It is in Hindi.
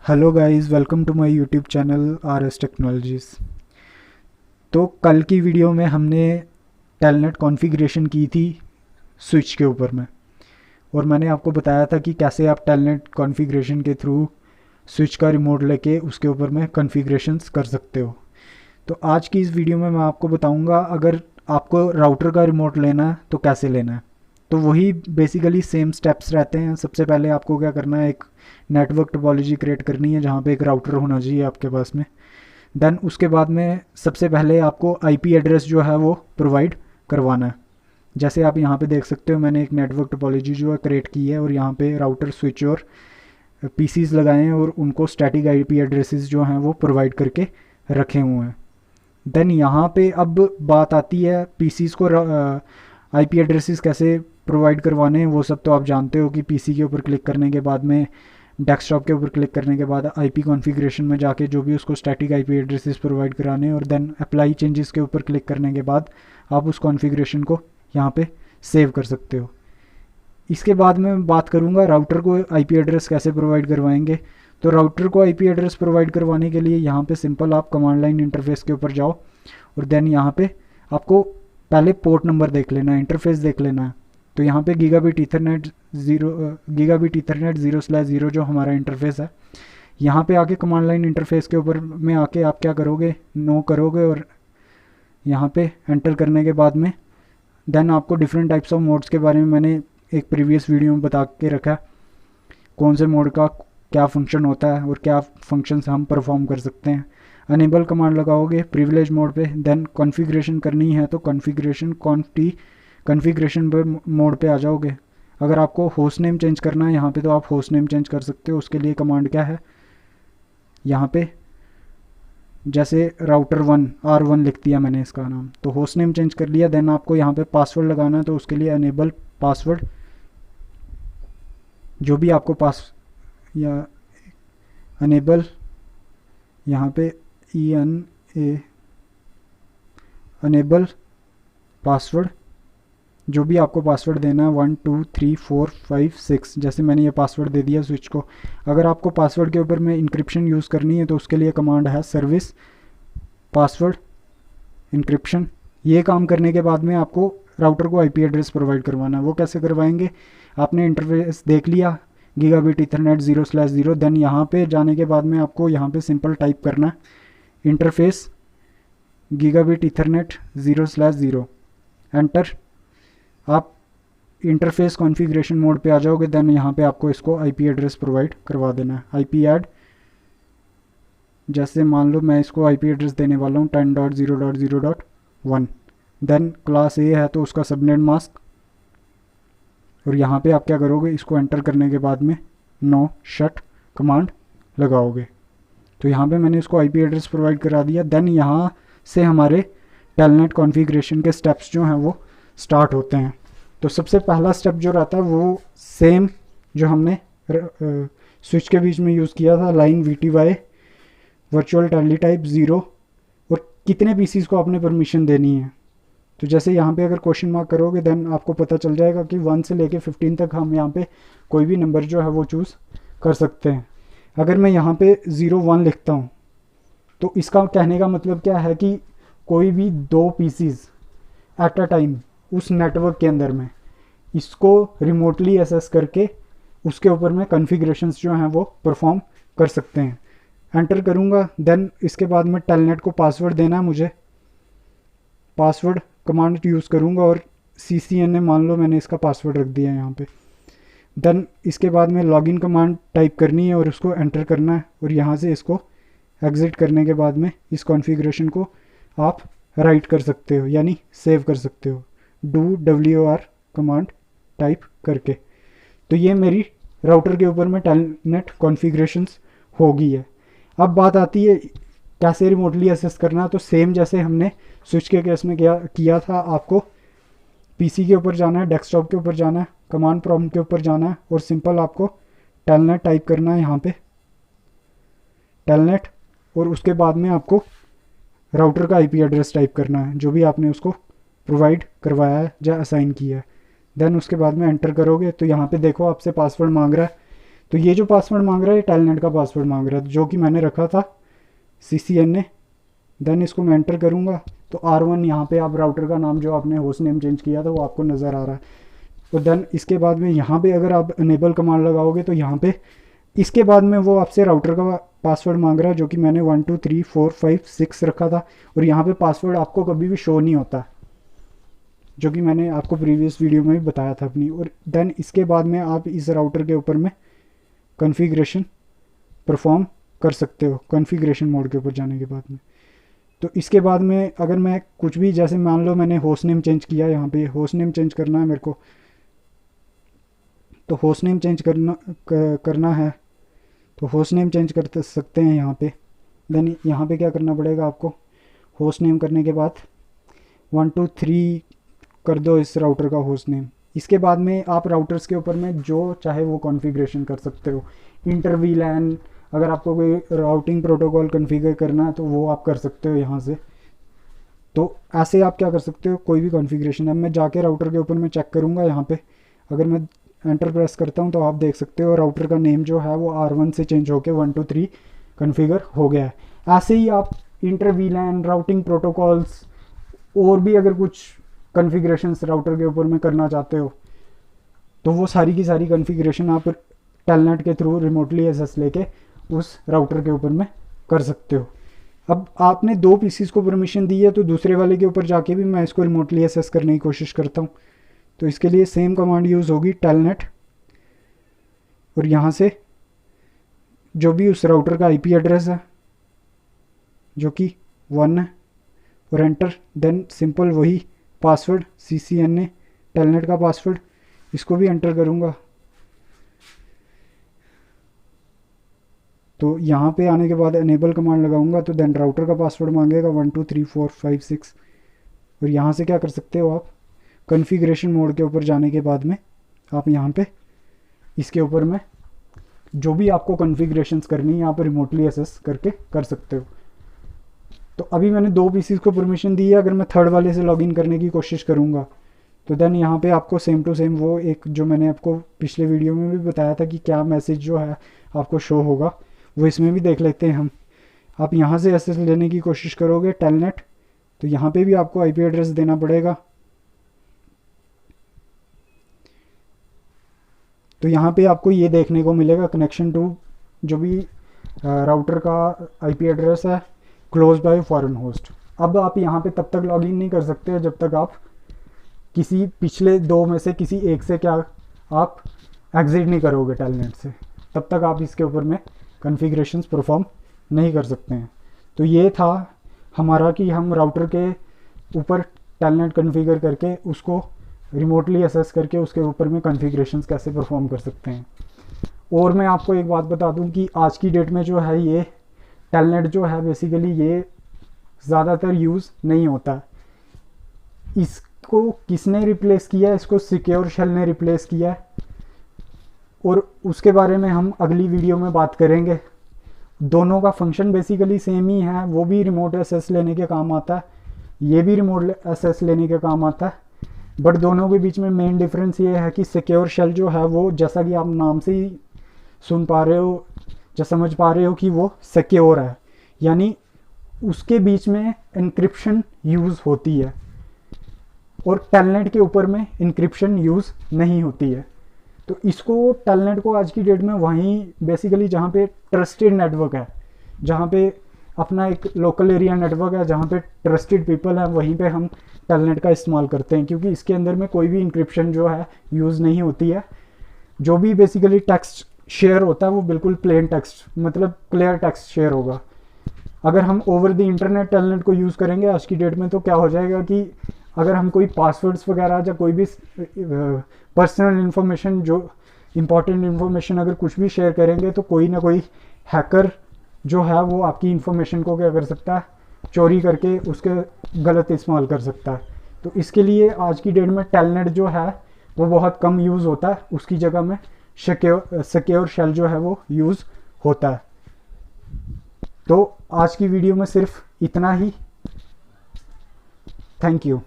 Hello guys, welcome to my YouTube channel R S technologies. तो कल की वीडियो में हमने टेलनेट कॉन्फ़िगरेशन की थी स्विच के ऊपर में, और मैंने आपको बताया था कि कैसे आप टेलनेट कॉन्फ़िगरेशन के थ्रू स्विच का रिमोट लेके उसके ऊपर में कॉन्फ़िगरेशंस कर सकते हो। तो आज की इस वीडियो में मैं आपको बताऊंगा अगर आपको राउटर का रिमोट लेना है तो कैसे लेना है। तो वही बेसिकली सेम स्टेप्स रहते हैं। सबसे पहले आपको क्या करना है, एक नेटवर्क टोपोलॉजी क्रिएट करनी है जहाँ पे एक राउटर होना चाहिए आपके पास में। देन उसके बाद में सबसे पहले आपको आईपी एड्रेस जो है वो प्रोवाइड करवाना है। जैसे आप यहाँ पे देख सकते हो, मैंने एक नेटवर्क टोपोलॉजी जो है क्रिएट की है और यहाँ पे राउटर स्विच और पीसीज लगाए हैं और उनको स्टैटिक आईपी एड्रेसेस जो हैं वो प्रोवाइड करके रखे हुए हैं। देन यहाँ पे अब बात आती है पीसीज को आईपी एड्रेसेस कैसे प्रोवाइड करवाने हैं। वो सब तो आप जानते हो कि पीसी के ऊपर क्लिक करने के बाद में, डेस्कटॉप के ऊपर क्लिक करने के बाद आईपी कॉन्फ़िगरेशन में जाके जो भी उसको स्टैटिक आईपी एड्रेसेस प्रोवाइड कराने हैं, और देन अप्लाई चेंजेस के ऊपर क्लिक करने के बाद आप उस कॉन्फ़िगरेशन को यहाँ पे सेव कर सकते हो। इसके बाद मैं बात करूँगा राउटर को आईपी एड्रेस कैसे प्रोवाइड करवाएंगे। तो राउटर को आईपी एड्रेस प्रोवाइड करवाने के लिए यहाँ पे सिंपल आप कमांड लाइन इंटरफेस के ऊपर जाओ और देन यहाँ पे आपको पहले पोर्ट नंबर देख लेना है, इंटरफेस देख लेना है। तो यहाँ पे गीगाबिट ईथरनेट 0/0 जो हमारा इंटरफेस है, यहाँ पे आके कमांड लाइन इंटरफेस के ऊपर में आके आप क्या करोगे, नो करोगे और यहाँ पे एंटर करने के बाद में देन आपको डिफरेंट टाइप्स ऑफ मोड्स के बारे में मैंने एक प्रीवियस वीडियो में बता के रखा है, कौन से मोड का क्या फंक्शन होता है और क्या फंक्शंस हम परफॉर्म कर सकते हैं। अनेबल कमांड लगाओगे प्रिविलेज मोड पे, देन कॉन्फ़िगरेशन करनी है तो कॉन्फ़िगरेशन पे मोड पे आ जाओगे। अगर आपको होस्ट नेम चेंज करना है यहाँ पे तो आप होस्ट नेम चेंज कर सकते हो। उसके लिए कमांड क्या है, यहाँ पे जैसे राउटर 1 R1 लिख दिया मैंने इसका नाम, तो होस्ट नेम चेंज कर लिया। देन आपको यहाँ पे पासवर्ड लगाना है तो उसके लिए अनेबल पासवर्ड, जो भी आपको पास या अनेबल यहाँ पे ENA अनेबल पासवर्ड, जो भी आपको पासवर्ड देना है 1 2 3 4 5 6, जैसे मैंने ये पासवर्ड दे दिया स्विच को। अगर आपको पासवर्ड के ऊपर में इंक्रिप्शन यूज़ करनी है तो उसके लिए कमांड है सर्विस पासवर्ड इंक्रिप्शन। ये काम करने के बाद में आपको राउटर को आईपी एड्रेस प्रोवाइड करवाना है। वो कैसे करवाएंगे, आपने इंटरफेस देख लिया गीगाबिट ईथरनेट 0/0। देन यहाँ पे जाने के बाद में आपको यहाँ पे सिंपल टाइप करना है इंटरफेस गीगाबिट ईथरनेट 0/0, एंटर। आप इंटरफेस कॉन्फ़िगरेशन मोड पे आ जाओगे। देन यहाँ पे आपको इसको आईपी एड्रेस प्रोवाइड करवा देना है। आईपी ऐड, जैसे मान लो मैं इसको आईपी एड्रेस देने वाला हूँ 10.0.0.1। देन क्लास ए है तो उसका सबनेट मास्क, और यहाँ पे आप क्या करोगे, इसको एंटर करने के बाद में नो शट कमांड लगाओगे। तो यहाँ पे मैंने इसको आईपी एड्रेस प्रोवाइड करा दिया। देन यहाँ से हमारे टेलनेट कॉन्फ़िगरेशन के स्टेप्स जो हैं वो स्टार्ट होते हैं। तो सबसे पहला स्टेप जो रहता है वो सेम जो हमने स्विच के बीच में यूज़ किया था, लाइन VTY वर्चुअल टेलीटाइप 0, और कितने पीसीज को आपने परमिशन देनी है। तो जैसे यहाँ पे अगर क्वेश्चन मार्क करोगे देन आपको पता चल जाएगा कि 1 से लेके 15 तक हम यहाँ पे कोई भी नंबर जो है वो चूज़ कर सकते हैं। अगर मैं यहाँ पे 01 लिखता हूँ तो इसका कहने का मतलब क्या है कि कोई भी 2 पीसीज एट अ टाइम उस नेटवर्क के अंदर में इसको रिमोटली एसेस करके उसके ऊपर में कॉन्फ़िगरेशंस जो हैं वो परफॉर्म कर सकते हैं। एंटर करूँगा। देन इसके बाद में टेलनेट को पासवर्ड देना है मुझे, पासवर्ड कमांड यूज़ करूँगा और CCNA मान लो मैंने इसका पासवर्ड रख दिया है यहाँ पे। देन इसके बाद में लॉगिन कमांड टाइप करनी है और उसको एंटर करना है, और यहाँ से इसको एग्ज़िट करने के बाद में इस कॉन्फ़िगरेशन को आप राइट कर सकते हो, यानी सेव कर सकते हो do WR कमांड टाइप करके। तो ये मेरी राउटर के ऊपर में टेलनेट कॉन्फ़िगरेशंस हो गई है। अब बात आती है कैसे रिमोटली एसेस करना। तो सेम जैसे हमने स्विच के केस में किया था, आपको पीसी के ऊपर जाना है, डेस्कटॉप के ऊपर जाना है, कमांड प्रॉम्प्ट के ऊपर जाना है और सिंपल आपको टेलनेट टाइप करना है यहाँ पे टेलनेट, और उसके बाद में आपको राउटर का आईपी एड्रेस टाइप करना है जो भी आपने उसको प्रोवाइड करवाया है या असाइन किया है। देन उसके बाद में एंटर करोगे तो यहाँ पे देखो आपसे पासवर्ड मांग रहा है। तो ये जो पासवर्ड मांग रहा है ये टेलनेट का पासवर्ड मांग रहा है, जो कि मैंने रखा था CCNA। देन इसको मैं एंटर करूँगा तो R1 यहाँ पे आप राउटर का नाम जो आपने होस्ट नेम चेंज किया था वो आपको नज़र आ रहा है। तो देन इसके बाद में यहाँ पे अगर आप इनेबल कमांड लगाओगे तो यहाँ पे इसके बाद में वो आपसे राउटर का पासवर्ड मांग रहा है, जो कि मैंने 1 2 3 4 5 6 रखा था। और यहाँ पे पासवर्ड आपको कभी भी शो नहीं होता, जो कि मैंने आपको प्रीवियस वीडियो में भी बताया था अपनी। और देन इसके बाद में आप इस राउटर के ऊपर में कॉन्फ़िगरेशन परफॉर्म कर सकते हो, कॉन्फ़िगरेशन मोड के ऊपर जाने के बाद में। तो इसके बाद में अगर मैं कुछ भी, जैसे मान लो मैंने होस्ट नेम चेंज किया, यहाँ पे होस्ट नेम चेंज करना है मेरे को, तो होस्ट नेम चेंज करना है तो होस्ट नेम चेंज कर सकते हैं यहाँ पे। देन यहाँ पे क्या करना पड़ेगा आपको, होस्ट नेम करने के बाद 1 2 3 कर दो इस राउटर का होस्ट नेम। इसके बाद में आप राउटर्स के ऊपर में जो चाहे वो कॉन्फ़िगरेशन कर सकते हो। इंटर VLAN, अगर आपको कोई राउटिंग प्रोटोकॉल कॉन्फ़िगर करना है तो वो आप कर सकते हो यहाँ से। तो ऐसे आप क्या कर सकते हो, कोई भी कॉन्फ़िगरेशन। अब मैं जाके राउटर के ऊपर में चेक करूँगा यहाँ पे, अगर मैं एंटर प्रेस करता हूँ तो आप देख सकते हो राउटर का नेम जो है वो R1 से चेंज होकर 1 2 3 कॉन्फ़िगर हो गया है। ऐसे ही आप इंटर VLAN, राउटिंग प्रोटोकॉल्स और भी अगर कुछ कॉन्फ़िगरेशंस राउटर के ऊपर में करना चाहते हो तो वो सारी की सारी कॉन्फ़िगरेशन आप टेलनेट के थ्रू रिमोटली एक्सेस लेके उस राउटर के ऊपर में कर सकते हो। अब आपने 2 पीसीज को परमिशन दी है तो दूसरे वाले के ऊपर जाके भी मैं इसको रिमोटली एक्सेस करने की कोशिश करता हूँ। तो इसके लिए सेम कमांड यूज़ होगी टेलनेट, और यहाँ से जो भी उस राउटर का IP एड्रेस है जो कि 1 है, और एंटर। देन सिंपल वही पासवर्ड CCNA टेलनेट का पासवर्ड, इसको भी एंटर करूँगा। तो यहाँ पे आने के बाद इनेबल कमांड लगाऊंगा तो देन राउटर का पासवर्ड मांगेगा 1 2 3 4 5 6। और यहाँ से क्या कर सकते हो आप, कॉन्फ़िगरेशन मोड के ऊपर जाने के बाद में आप यहाँ पे इसके ऊपर में जो भी आपको कॉन्फ़िगरेशंस करनी है यहाँ पर रिमोटली एक्सेस करके कर सकते हो। तो अभी मैंने 2 पीसीज को परमिशन दी है। अगर मैं थर्ड वाले से लॉगिन करने की कोशिश करूँगा तो देन यहाँ पे आपको सेम टू सेम वो एक जो मैंने आपको पिछले वीडियो में भी बताया था कि क्या मैसेज जो है आपको शो होगा, वो इसमें भी देख लेते हैं हम। आप यहाँ से एक्सेस लेने की कोशिश करोगे टेलनेट, तो यहाँ पे भी आपको IP एड्रेस देना पड़ेगा। तो यहाँ पे आपको ये देखने को मिलेगा कनेक्शन टू, जो भी राउटर का IP एड्रेस है क्लोज बाय फॉरेन होस्ट। अब आप यहाँ पे तब तक लॉगिन नहीं कर सकते जब तक आप किसी पिछले 2 में से किसी एक से क्या आप एग्जिट नहीं करोगे टेलनेट से, तब तक आप इसके ऊपर में कॉन्फ़िगरेशंस परफॉर्म नहीं कर सकते हैं। तो ये था हमारा कि हम राउटर के ऊपर टेलनेट कॉन्फ़िगर करके उसको रिमोटली एक्सेस करके उसके ऊपर में कॉन्फ़िगरेशंस कैसे परफॉर्म कर सकते हैं। और मैं आपको एक बात बता दूं कि आज की डेट में जो है ये टेलनेट जो है बेसिकली ये ज़्यादातर यूज़ नहीं होता। इसको किसने रिप्लेस किया है, इसको सिक्योर शेल ने रिप्लेस किया है, और उसके बारे में हम अगली वीडियो में बात करेंगे। दोनों का फंक्शन बेसिकली सेम ही है, वो भी रिमोट एक्सेस लेने के काम आता है, ये भी रिमोट एक्सेस लेने के काम आता है। बट दोनों के बीच में मेन डिफरेंस ये है कि सिक्योर शेल जो है वो, जैसा कि आप नाम से ही सुन पा रहे हो या समझ पा रहे हो कि वो सिक्योर है, यानी उसके बीच में इनक्रिप्शन यूज़ होती है, और टेलनेट के ऊपर में इनक्रिप्शन यूज़ नहीं होती है। तो इसको टेलनेट को आज की डेट में वहीं बेसिकली जहाँ पे ट्रस्टेड नेटवर्क है, जहाँ पे अपना एक लोकल एरिया नेटवर्क है, जहाँ पे ट्रस्टेड पीपल है, वहीं पे हम टेलनेट का इस्तेमाल करते हैं, क्योंकि इसके अंदर में कोई भी इंक्रिप्शन जो है यूज़ नहीं होती है। जो भी बेसिकली टेक्स्ट शेयर होता है वो बिल्कुल प्लेन टेक्स्ट, मतलब क्लियर टेक्स्ट शेयर होगा। अगर हम ओवर द इंटरनेट टेलनेट को यूज़ करेंगे आज की डेट में तो क्या हो जाएगा कि अगर हम कोई पासवर्ड्स वगैरह या कोई भी पर्सनल इन्फॉर्मेशन, जो इम्पॉर्टेंट इन्फॉर्मेशन अगर कुछ भी शेयर करेंगे तो कोई ना कोई हैकर जो है वो आपकी इन्फॉर्मेशन को क्या कर सकता है, चोरी करके उसके गलत इस्तेमाल कर सकता है। तो इसके लिए आज की डेट में टेलनेट जो है वो बहुत कम यूज़ होता है, उसकी जगह में सिक्योर शेल जो है वो यूज़ होता है। तो आज की वीडियो में सिर्फ इतना ही। Thank you.